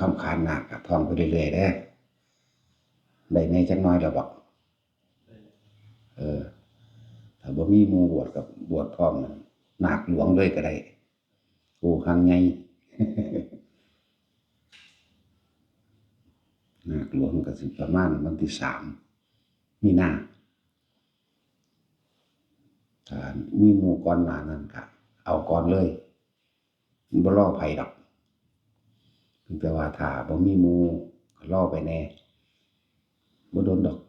คำขานนาคท่องไปเรื่อยๆได้ได้ในจักน้อยแล้วบอกถ้าบ่มีหมู่บวชกับบวชพร้อมนาคหลวงเลยก็ได้กูครั้งใหญ่นาคหลวงก็สิประมาณวันที่3มีนาถ้ามีหมู่ก่อนหน้านั้นก็เอาก่อนเลยบ่รอไผดอกแต่ว่าถ้าบ่มีหมู่ก็รอไปแน่บ่โดนดอก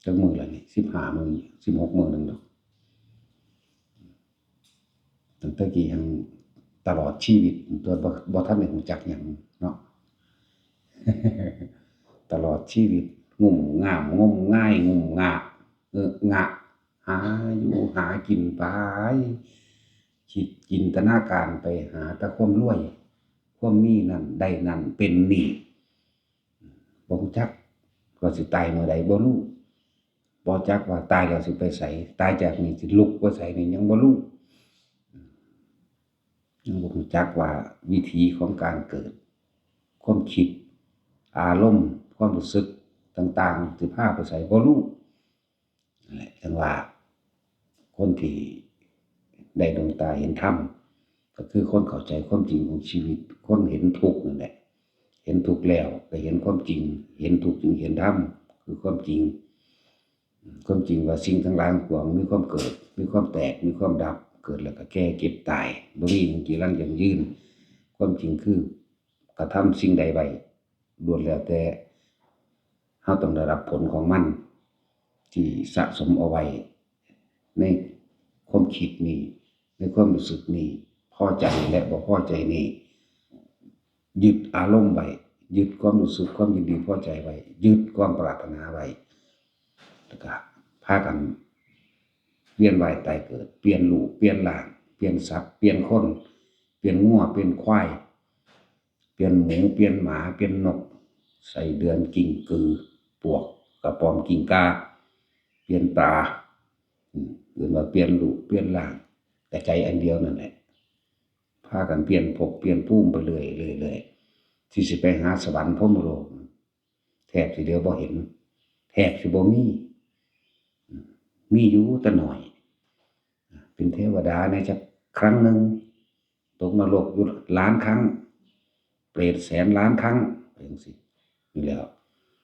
จักมื้อละนี่15มื้อ16มื้อนึงดอกตั้งแต่กี้ยังตลอดชีวิตตัวบ่ทันได้รู้จักหยังเนาะ ตลอดชีวิตงุ่มง่ามงมง่ายงุ่มงะงะหาอยู่หากินไปคิดจินตนาการไปหาแต่ความรวยความมีนั่นได้นั่นเป็นนี่บ่รู้จักว่าสิตายเมื่อใดบ่รู้บ่จักว่าตายแล้วสิไปไสตายจากนี้สิลุกไปไสนี่ยังบ่รู้ยังบ่รู้จักว่าวิธีของการเกิดความคิดอารมณ์ความรู้สึกต่างๆสิพาไปไสบ่รู้นั่นแหละจังว่าคนที่ได้ดวงตาเห็นธรรมก็คือคนเข้าใจความจริงของชีวิตคนเห็นทุกข์นั่นแหละเห็นทุกข์แล้วก็เห็นความจริงเห็นทุกข์จึงเห็นธรรมคือความจริงความจริงว่าสิ่งทั้งหลายทั้งปวงมีความเกิดมีความแตกมีความดับเกิดแล้วก็แก่เก็บตายบ่มีมันกี่รังยั่งยืนความจริงคือกระทำสิ่งใดไว้ล้วนแล้วแต่เฮาต้องได้รับผลของมันที่สะสมเอาไว้ในความคิดนี้ในความรู้สึกนี้พอใจและบ่พอใจนี้ยึดอารมณ์ไว้ยึดความรู้สึกความยินดีพอใจไว้ยึดความปรารถนาไว้แล้วก็พากันเวียนว่ายตายเกิดเปลี่ยนรูปเปลี่ยนร่างเปลี่ยนสัตว์เปลี่ยนคนเปลี่ยนงัวเปลี่ยนควายเปลี่ยนหมูเปลี่ยนหมาเปลี่ยนนกใส่เดือนกิ้งกือปวกกระปอมกิ้งกาเปลี่ยนปลาหรือว่าเปลี่ยนรูปเปลี่ยนร่างแต่ใจอันเดียวนั่นแหละพากันเปลี่ยนภพเปลี่ยนภูมิไปเรื่อยๆที่สิไปหาสวรรค์พรหมโลกแทบสิเดียวบ่เห็นแทบสิบ่มีอยู่แต่น้อยเป็นเทวดาในจักครั้งหนึ่งตกนรกอยู่ล้านครั้งเปรตแสนล้านครั้งจังซี่นี่แล้ว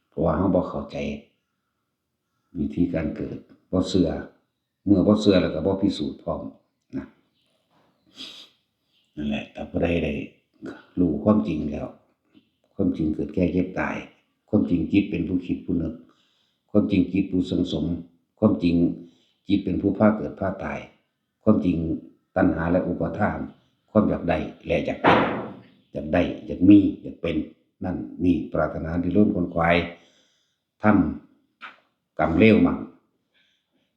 เพราะว่าเฮาบ่เข้าใจวิธีการเกิดบ่เชื่อเมื่อบ่เชื่อแล้วก็บ่พิสูจน์พร้อมนะนั่นแหละถ้าผู้ใดได้รู้ความจริงแล้วความจริงเกิดแก่เจ็บตายความจริงจิตเป็นผู้คิดผู้นึกความจริงจิตผู้สังสมความจริงจิตเป็นผู้พาเกิดพาตายความจริงตัณหาและอุปาทานความอยากได้และอยากเป็นอยากได้อยากมีอยากเป็นนั่นนี่ปรารถนาดิ้นรนขวนขวายทำกรรมเลวมั่ง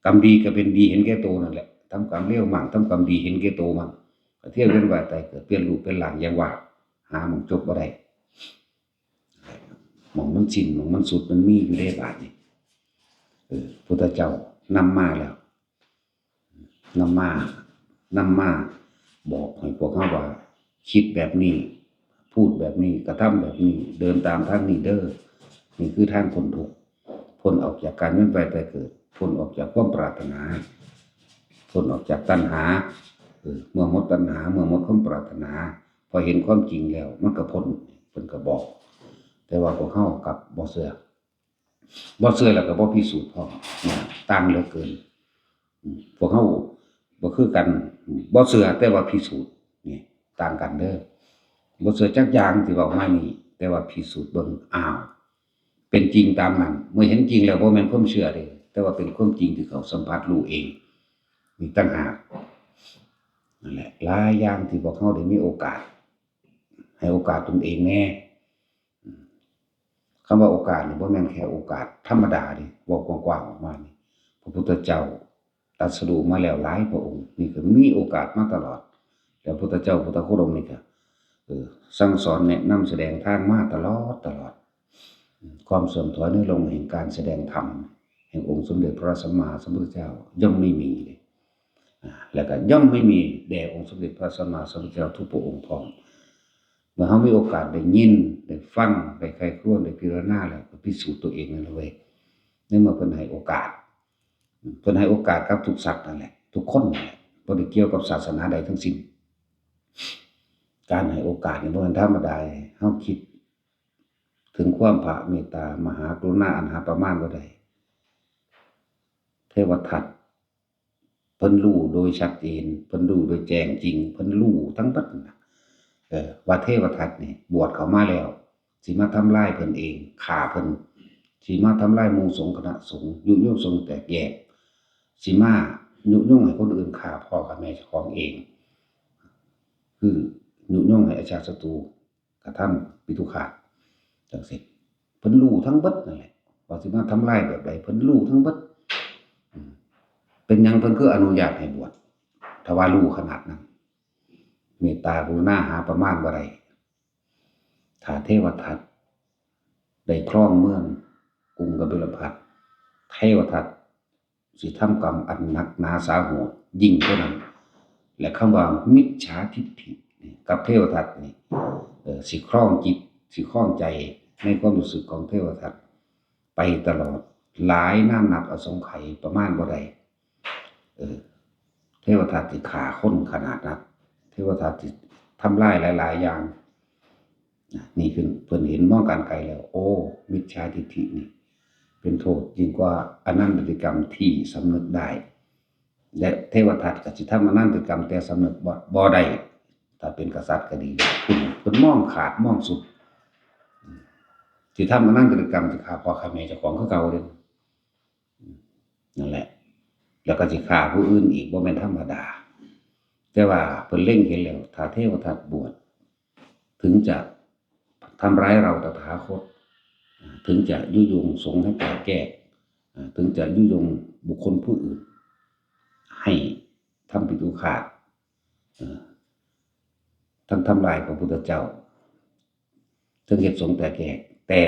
กรรมดีก็เป็นดีเห็นแก่ตัวนั่นแหละทำกรรมเลวมั่งทำกรรมดีเห็นแก่ตัวมั่งก็เที่ยวเวียนว่ายตายเกิดเปลี่ยนรูปเป็นร่างอย่างว่าหาหม่องจบบ่ได้หม่องมันสิ้นหม่องมันสุดมันมีอยู่ในบาดนี้พุทธเจ้านำมาแล้วนำมาบอกให้พวกเขาว่าคิดแบบนี้พูดแบบนี้กระทำแบบนี้เดินตามทางนี้เด้อนี่คือทางพ้นทุกข์พ้นออกจากการเวียนว่ายตายเกิดพ้นออกจากความปรารถนาพ้นออกจากตัณหาเมื่อหมดตัณหาเมื่อหมดความปรารถนาพอเห็นความจริงแล้วมันก็พ้นเพิ่นก็บอกแต่ว่าพวกเขากับบ่เชื่อแล้วก็บ่พิสูจน์พร้อมต่างเหลือเกินพวกเขาบ่คือกันบ่เชื่อแต่ว่าพิสูจน์นี่ต่างกันเด้อบ่เชื่อจักอย่างที่เว้ามานี่แต่ว่าพิสูจน์เบิ่งอ้าวเป็นจริงตามนั้นเมื่อเห็นจริงแล้วบ่แม่นความเชื่อเด้แต่ว่าเป็นความจริงที่เขาสัมผัสรู้เองนี่ต่างหากนั่นแหละหลายอย่างที่พวกเขาได้มีโอกาสให้โอกาสตนเองแน่คำว่าโอกาสนี่บ่แม่นแค่โอกาสธรรมดาดิเว้ากว้างๆออกมานี่พระพุทธเจ้าตรัสรู้มาแล้วหลายพระองค์นี่ก็มีโอกาสมาตลอดแล้วพระพุทธเจ้าพุทธโคดมนี่ก็สั่งสอนแนะนำแสดงทางมาตลอดความเสื่อมถอยน้อยลงแห่งการแสดงธรรมแห่งองค์สมเด็จพระสัมมาสัมพุทธเจ้าย่อมไม่มีเลยแล้วก็ย่อมไม่มีแด่องค์สมเด็จพระสัมมาสัมพุทธเจ้าทุกพระองค์พร้อม มื่อเฮามีโอกาสได้ยินได้ฟังได้ใคร่ครวญได้พิจารณาแล้วก็พิสูจน์ตัวเองนั่นแหละเว้ยในเมื่อเพิ่นให้โอกาสเพิ่นให้โอกาสกับทุกสัตว์นั่นแหละทุกคนนั่นแหละบ่ได้เกี่ยวกับศาสนาใดทั้งสิ้นการให้โอกาสนี่บ่แม่นธรรมดาเฮาคิดถึงความเมตตามหากรุณาอันหาประมาณบ่ได้เทวทัตเพิ่นรู้โดยชัดเจนเพิ่นรู้โดยแจ้งจริงเพิ่นรู้ทั้งเบิดนั่นน่ะว่าเทวทัตนี่บวชเข้ามาแล้วสิมาทำลายเพิ่นเองฆ่าเพิ่นสิมาทำลายหมู่สงฆ์คณะสงฆ์ยุยงสงฆ์แตกแยกสิมายุยงให้คนอื่นฆ่าพ่อกับแม่เจ้าของเองคือยุยงให้อาชาติศัตรูกระทำปิตุฆาตจังซี่เพิ่นรู้ทั้งเบิดนั่นแหละว่าสิมาทำลายแบบใดเพิ่นรู้ทั้งเบิดเป็นหยังเพิ่นคืออนุญาตให้บวชถ้าว่ารู้ขนาดนั้นเมตตากรุณาหาประมาณบ่ได้ถ้าเทวทัตได้ครองเมืองกรุงกบิลพัสดุเทวทัตสิทำกรรมอันหนักหนาสาหัสยิ่งกว่านั้นและคำว่ามิจฉาทิฏฐิกับเทวทัตนี่สิครองจิตสิครองใจในความรู้สึกของเทวทัตไปตลอดหลายน้ำหนักอสงไขยประมาณบ่ได้เทวทัตสิฆ่าคนขนาดนั้นเทวทัตสิทำลายหลายๆอย่างนี่คือเพิ่นเห็นมองการไกลแล้วโอ้มิจฉาทิฏฐินี่เป็นโทษยิ่งกว่าอนันตริกรรมที่สำนึกได้และเทวทัตก็สิทำอนันตริกรรมแต่สำนึกบ่ได้ถ้าเป็นกษัตริย์ก็ดีเพิ่นมองขาดมองสุดสิทำอนันตริกรรมสิฆ่าพ่อฆ่าแม่เจ้าของคือเก่าเด้นั่นแหละแล้วก็สิฆ่าผู้อื่นอีกบ่แม่นธรรมดาแต่ว่าเพิ่นเล็งเห็นแล้วถ้าเทวทัตบวชถึงจะทำร้ายเราตถาคตถึงจะยุยงสงฆ์ให้แตกแยกถึงจะยุยงบุคคลผู้อื่นให้ทำปิตุฆาตทั้งทำลายพระพุทธเจ้าถึงเฮ็ดสงฆ์แตกแยกแต่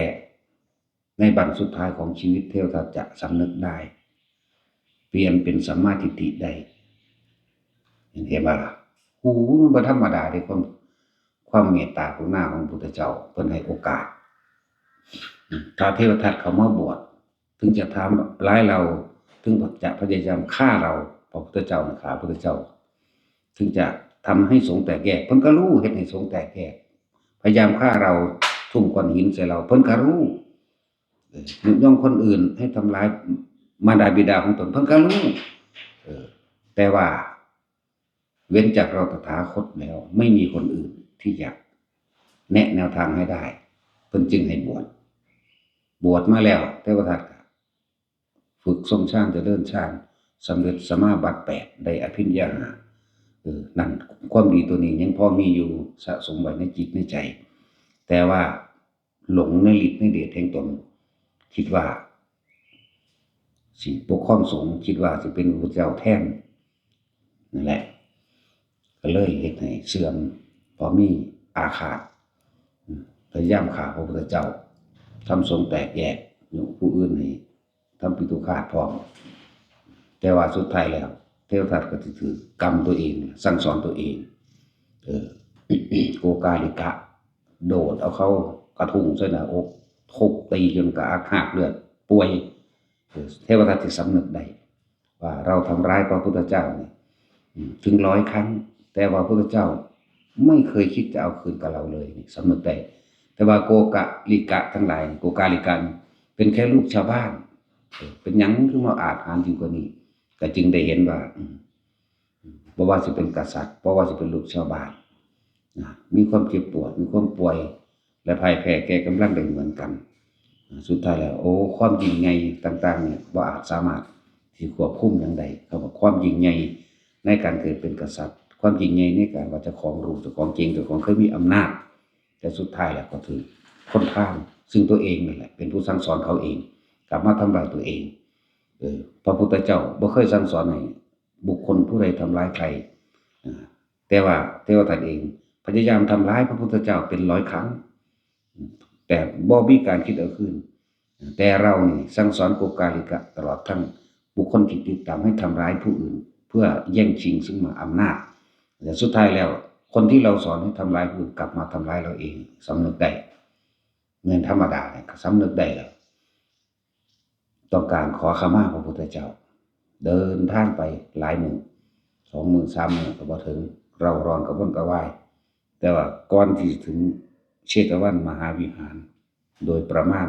ในบั้นสุดท้ายของชีวิตเทวทัตจะสำนึกได้เปลี่ยนเป็นสัมมาทิฏฐิได้เห็นบ่ล่ะมันบ่ธรรมดาเด้ความเมตตากรุณาของพระพุทธเจ้าเพิ่นให้โอกาสถ้าเทวทัตเขามาบวชถึงจะทำร้ายเราถึงจะพยายามฆ่าเราพระพุทธเจ้าฆ่าพระพุทธเจ้าถึงจะทำให้สงฆ์แตกแยกเพิ่นก็รู้เฮ็ดให้สงฆ์แตกแยกพยายามฆ่าเราทุ่มก้อนหินใส่เราเพิ่นก็รู้ยุยงคนอื่นให้ทำร้ายมารดาบิดาของตนเพิ่นก็รู้แต่ว่าเว้นจากเราตถาคตแล้วไม่มีคนอื่นที่จะแนะแนวทางให้ได้เพิ่นจึงให้บวชมาแล้วเทวทัตฝึกทรงฌานเจริญฌานสำเร็จสมาบัติ8ได้อภิญญานั่นความดีตัวนี้ยังพอมีอยู่สะสมไว้ในจิตในใจแต่ว่าหลงในฤทธิ์ในเดชแห่งตนคิดว่าสิปกครองสงฆ์คิดว่าสิเป็นพระเจ้าแทนนั่นแหละก็เลยเฮ็ดให้เสื่อมพอมีอาฆาตพยายามฆ่าพระพุทธเจ้าทำสงฆ์แตกแยกผู้อื่นให้ทำปิตุฆาตพร้อมแต่ว่าสุดท้ายแล้วเทวทัตก็ถือกรรมตัวเองสั่งสอนตัวเองโกกาลิกะโดดเอาเขากระทุ้งใส่หน้าอกทุบตีจนกระอักหักเลือดป่วยเทวทัตที่สำนึกได้ว่าเราทำร้ายพระพุทธเจ้านี่ถึง100 ครั้งแต่ว่าพระพุทธเจ้าไม่เคยคิดจะเอาคืนกับเราเลยสำนึกได้แต่ว่าโกกาลิกะทั้งหลายโกกาลิกะเป็นแค่ลูกชาวบ้านเป็นหยังคือมาอาจหาญยิ่งกว่านี้ก็จึงได้เห็นว่าบ่ว่าสิเป็นกษัตริย์บ่ว่าสิเป็นลูกชาวบ้านมีความเจ็บปวดมีความป่วยและพ่ายแพ้แก่กำลังได้เหมือนกันสุดท้ายแล้วความยิ่งใหญ่ต่างๆเนี่ยบ่อาจสามารถที่ควบคุมอย่างใดเขาบอกความยิ่งใหญ่ในการเกิดเป็นกษัตริย์ความยิ่งใหญ่ในการว่าเจ้าของรู้เจ้าของเก่งเจ้าของเคยมีอำนาจแต่สุดท้ายแล้วก็ถือคนทางซึ่งตัวเองนั่นแหละเป็นผู้สั่งสอนเขาเองกลับมาทำลายตัวเองพระพุทธเจ้าบ่เคยสั่งสอนให้บุคคลผู้ใดทำร้ายใครแต่ว่าเทวทัตเองพยายามทำร้ายพระพุทธเจ้าเป็น100 ครั้งแต่บ่มีการคิดเอาคืนแต่เรานี่สั่งสอนโกกาลิกะตลอดทั้งบุคคลที่ติดตามให้ทำร้ายผู้อื่นเพื่อแย่งชิงซึ่งมาอำนาจแต่สุดท้ายแล้ว คนที่เราสอนให้ทำร้ายผู้อื่นกลับมาทำร้ายเราเองสำนึกได้เงินธรรมดาเนี่ยสำนึกได้แล้วต้องการขอขมาพระพุทธเจ้าเดินทางไปหลายมื้อ2 มื้อ 3 มื้อก็บ่ถึงเราร้อนกระวนกระวายแต่ว่าก่อนที่ถึงเชตวันมหาวิหารโดยประมาณ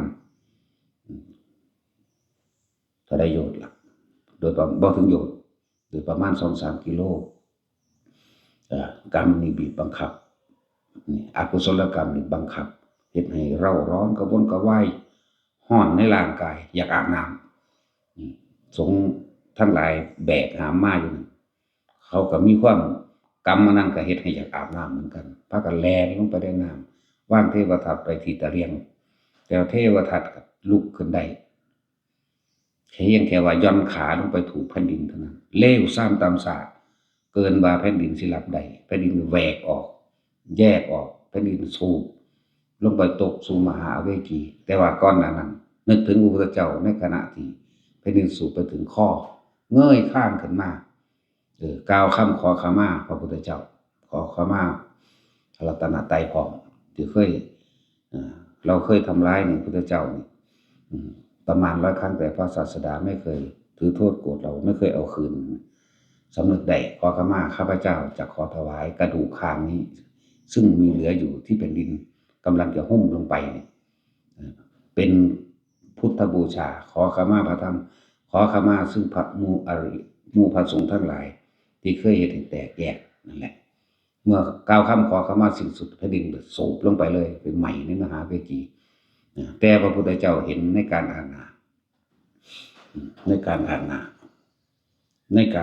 เท่าใดโยชน์ล่ะโดยบ่ถึงโยชน์โดยประมาณ 2-3 กิโลกรรมนี่บีบบังคับนี่อกุศลกรรมนี่บังคับเฮ็ดให้เราร้อนกระวนกระวายร้อนในร่างกายอยากอาบน้ำสงฆ์ทั้งหลายแบกหามมาอยู่นั่นเขาก็มีความกรรมอันนั้นก็เฮ็ดให้อยากอาบน้ำเหมือนกันพากันแล่นลงไปในน้ำว่างเทวทัตไปที่ตะเลียงแต่เทวทัตก็ลุกขึ้นได้เพียงแค่ว่าย่อนขาลงไปถูแผ่นดินเท่านั้นเลวซ้ำตามศาสตร์เกินว่าแผ่นดินสิรับได้แผ่นดินแหวกออกแยกออกแผ่นดินสูบลงไปตกสู่มหาอเวจีแต่ว่าก่อนหน้านั้นนึกถึงพระพุทธเจ้าในขณะที่แผ่นดินสูบไปถึงคอเงยข้างขึ้นมากล่าวคำขอขมาพระพุทธเจ้าขอขมาพระรัตนตรัยพร้อมที่เคยเราเคยทำร้ายนี่พระพุทธเจ้านี่ประมาณ100 ครั้งแต่พระศาสดาไม่เคยถือโทษโกรธเราไม่เคยเอาคืนสำนึกได้ขอขมาข้าพเจ้าจะขอถวายกระดูกคางนี้ซึ่งมีเหลืออยู่ที่เป็นดินกำลังจะหุ้มลงไปเป็นพุทธบูชาขอขมาพระธรรมขอขมาซึ่งพระหมู่พระสงฆ์ทั้งหลายที่เคยเฮ็ดให้แตกแยกนั่นแหละเมื่อกล่าวคำขอขมาสิ้นสุดแผ่นดินสูบลงไปเลยเป็นใหม่ในมหาเวจีแต่พระพุทธเจ้าเห็นในการอาณาในกา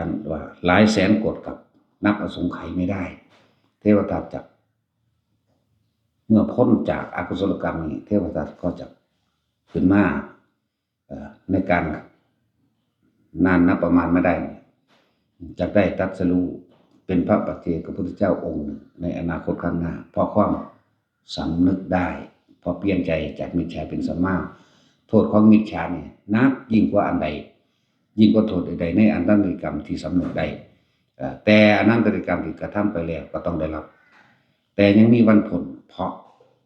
รว่าหลายแสนโกฏกับนับอสงไขยไม่ได้เทวทัตจักเมื่อพ้นจากอกุศลกรรมนี้เทวทัตก็จะขึ้นมาในการนานนับประมาณไม่ได้จะได้ตรัสรู้เป็นพระปัจเจกพุทธเจ้าองค์ในอนาคตข้างหน้าเพราะความสำนึกได้พอเปลี่ยนใจจากมิจฉาเป็นสัมมาโทษของมิจฉาเนี่ยนักยิ่งกว่าอันใดยิ่งกว่าโทษใดๆในอนันตริกรรมที่สำนึกได้แต่อนันตริกรรมที่กระทำไปแล้วก็ต้องได้รับแต่ยังมีวันผลเพราะ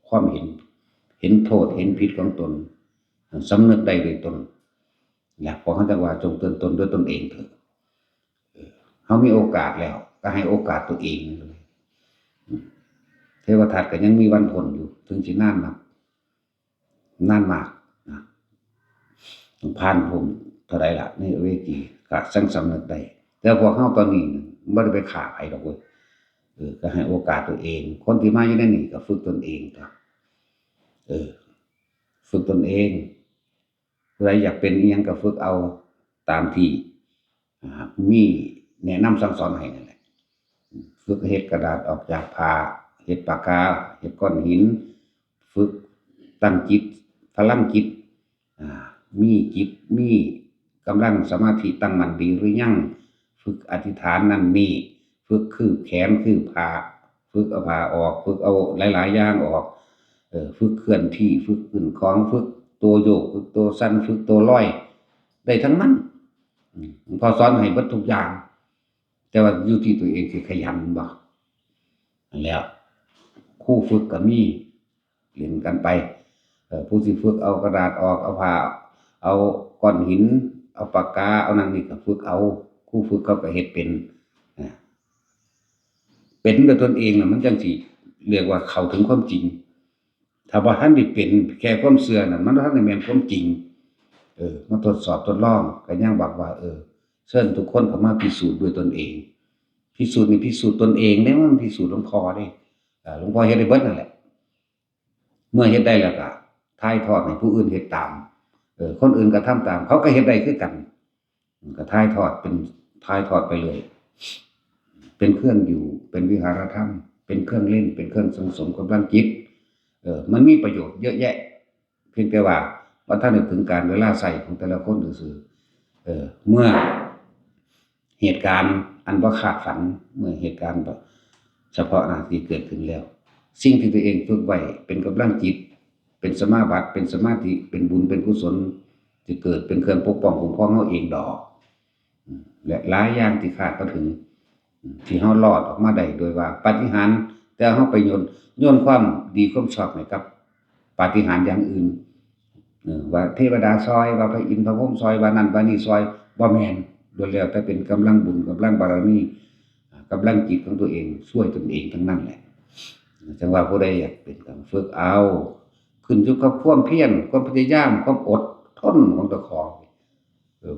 ความเห็นโทษเห็นผิดของตนสำนึกได้โดยตนอยากขอให้จังว่าจงเตือนตนด้วยตนเองเถอะเขามีโอกาสแล้วก็ให้โอกาสตัวเองเลยเทวทัตก็ยังมีวันผลอยู่ถึงสินานมากนะผ่านผมเท่าไรล่ะในเวทีก็สำนึกได้แต่พวกเฮาตอนนี้บ่ได้ไปฆ่าไผดอกเว้ยก็ให้โอกาสตัวเองคนที่มาอยู่ในนี้ก็ฝึกตนเองครับฝึกตนเองใครอยากเป็นอิหยังก็ฝึกเอาตามที่มีแนะนำสั่งสอนให้นั่นแหละฝึกเฮ็ดกระดาษออกจากผ้าเฮ็ดปากกาเฮ็ดก้อนหินฝึกตั้งจิตพลังจิตมีจิตมีกำลังสมาธิตั้งมั่นดีหรือยังฝึกอธิษฐานนั่นนี่ฝึกคืบแขนคืบผ้าฝึกเอาผ้าออกฝึกเอาหลายๆอย่างออกฝึกเคลื่อนที่ฝึกขึ้นของฝึกตัวโยกฝึกตัวสั้นฝึกตัวลอยได้ทั้งนั้นพอสอนให้เบิดทุกอย่างแต่ว่าอยู่ที่ตัวเองสิขยันบ่นั่นแหละครูฝึกก็มีเรียนกันไปผู้สิฝึกเอากระดาษออกเอาผ้าเอาก้อนหินเอาปากกาเอานั่นนี่ก็ฝึกเอาครูฝึกเขาก็เฮ็ดเป็นด้วยตนเองน่ะมันจังสิเรียกว่าเข้าถึงความจริงถ้าว่าท่านได้เป็นแค่ความเชื่อนั่นมันบ่ทันได้แม่นความจริงมาทดสอบทดลองก็ยังบอกว่าเชิญทุกคนเข้ามาพิสูจน์ด้วยตนเองพิสูจน์นี่พิสูจน์ตนเองเด้มันพิสูจน์หลวงพ่อเด้หลวงพ่อเฮ็ดได้เบิดนั่นแหละเมื่อเฮ็ดได้แล้วก็ถ่ายทอดให้ผู้อื่นเฮ็ดตามคนอื่นก็ทำตามเขาก็เฮ็ดได้คือกันก็ถ่ายทอดไปเลยเป็นเครื่องอยู่เป็นวิหารธรรมเป็นเครื่องเล่นเป็นเครื่องสังสมกำลังจิตมันมีประโยชน์เยอะแยะเพียงแต่ว่าท่านนึกถึงการเวลาใส่ของแต่ละคนซื่อเมื่อเหตุการณ์อันบ่คาดฝันเมื่อเหตุการณ์แบบเฉพาะหน้าที่เกิดขึ้นแล้วสิ่งที่ตัวเองฝึกไว้เป็นกำลังจิตเป็นสมาบัติเป็นสมาธิเป็นบุญเป็นกุศลจะเกิดเป็นเครื่องปกป้องคุ้มครองเฮาเองดอกและหลายอย่างที่คาดบ่ถึง ที่เฮารอดออกมาได้โดยว่าปาฏิหาริย์แต่เฮาไปโยนความดีความชอบให้กับปาฏิหาริย์อย่างอื่นว่าเทวดาซอยว่าพระอินทร์พระพรหมซอยว่านั่นว่านี่ซอยบ่แม่นล้วนแล้วแต่เป็นกำลังบุญกำลังบารมีกำลังจิตของตัวเองช่วยตนเองทั้งนั้นแหละจังว่าผู้ใดอยากเป็นก็ฝึกเอาขึ้นอยู่กับความเพียรความพยายามความอดทนของเจ้าของ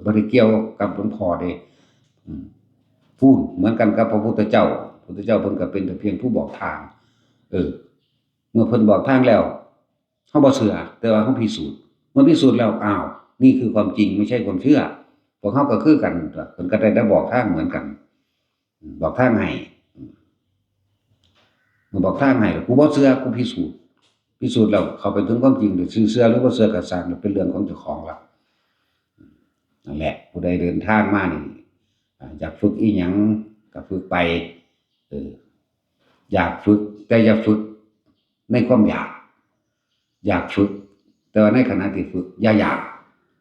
บ่ได้เกี่ยวกับหลวงพ่อเดะพูดเหมือนกันกับพระพุทธเจ้าพระพุทธเจ้าเพิ่นก็เป็นแต่เพียงผู้บอกทางเมื่อเพิ่นบอกทางแล้วเฮาบ่เชื่อแต่ว่าเฮาพิสูจน์เมื่อพิสูจน์แล้วอ้าวนี่คือความจริงไม่ใช่ความเชื่อพวกเฮาก็คือกันตั่วเพิ่นก็ได้บอกทางเหมือนกันบอกทางให้เมื่อบอกทางให้กูบ่เชื่อกูพิสูจน์แล้วเข้าไปถึงความจริงหรือสิเชื่อหรือบ่เชื่อก็สร้างเป็นเรื่องของเจ้าของแล้วนั่นแหละผู้ใดเดินทางมานี่อยากฝึกอีหยังก็ฝึกไปอยากฝึกแต่อย่าฝึกในความอยากฝึกแต่ว่าในขณะที่ฝึกอย่าอยาก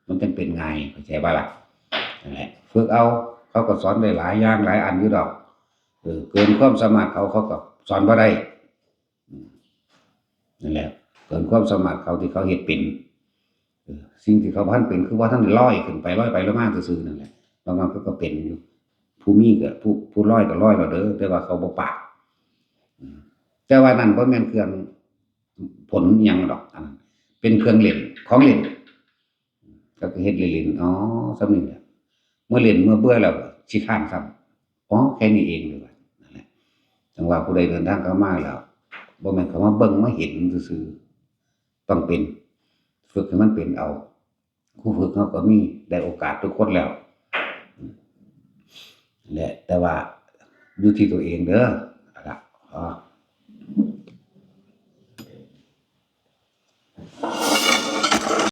มันจังเป็นไงเข้าใจบ่ล่ะนั่นแหละฝึกเอาเขาก็สอนได้หลายอย่างหลายอันอยู่ดอกเกินความสามารถเขาก็สอนบ่ได้นั่นแหละเกินความสามารถเขาที่เขาเฮ็ดเป็นสิ่งที่เขาบ่ทันเป็นคือว่าท่านได้ลอยขึ้นไปลอยไปลอยมาซื่อๆนั่นแหละบางเขาก็เป็นอยู่ผู้มีก็ผู้ลอยก็ลอยแล้วเด้อแต่ว่าเขาบ่ปากแต่ว่านั่นบ่แม่นเครื่องผลหยังดอกอันนั้นเป็นเครื่องเล่นของเล่นก็คือเฮ็ดเล่นๆอ๋อส่ำนี้แหละเมื่อเล่นเมื่อเบื่อแล้วก็ขี้คร้านซ้ำอ๋อแค่นี้เองเลยว่านั่นแหละจังว่าผู้ใดเดินทางเข้ามาแล้วบ่แม่นเข้ามาเบิ่งมาเห็นซื่อๆต้องเป็นฝึกให้มันเป็นเอาผู้ฝึกเขาก็มีได้โอกาสทุกคนแล้วนั่นแหละแต่ว่าอยู่ที่ตัวเองเด้อ